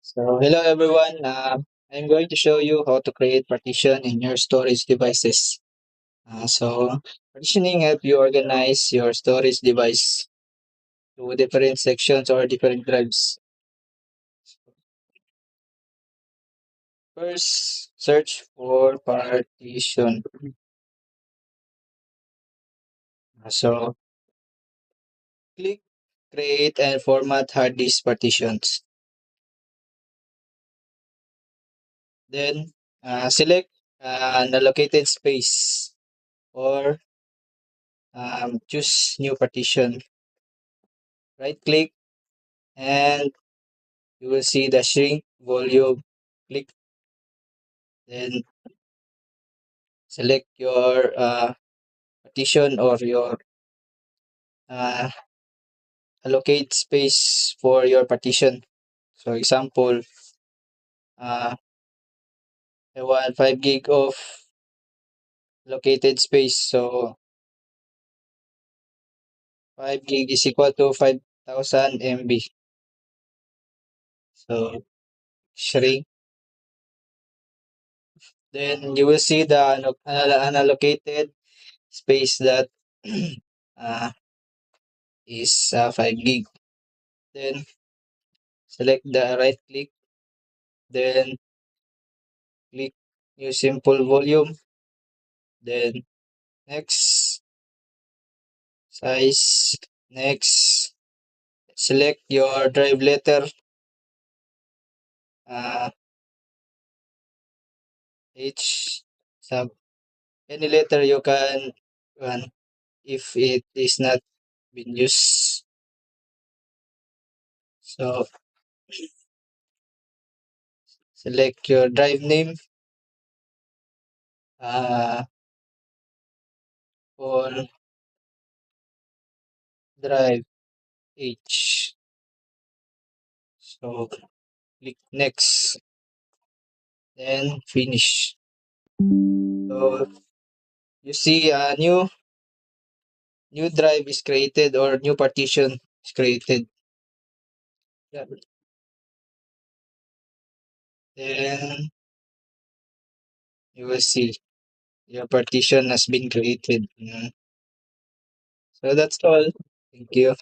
So, hello everyone. I'm going to show you how to create partition in your storage devices. Partitioning help you organize your storage device to different sections or different drives. First, search for partition. So, click create and format hard disk partitions. Then, select an allocated space or choose new partition. Right click and you will see the shrink volume. Click, then select your partition or your uh, allocate space for your partition. So example, I want 5 gig of allocated space. So 5 gig is equal to 5,000 MB. So shrink. Then you will see the unallocated space that uh, is 5 gig. Then select the right click, then click new simple volume, then next size, next select your drive letter, uh, H sub any letter you can run if it is not been used. So select your drive name, uh, for drive H. So click next, then finish. So you see a new drive is created or new partition is created. Yeah. Then you will see your partition has been created. So that's all. Thank you.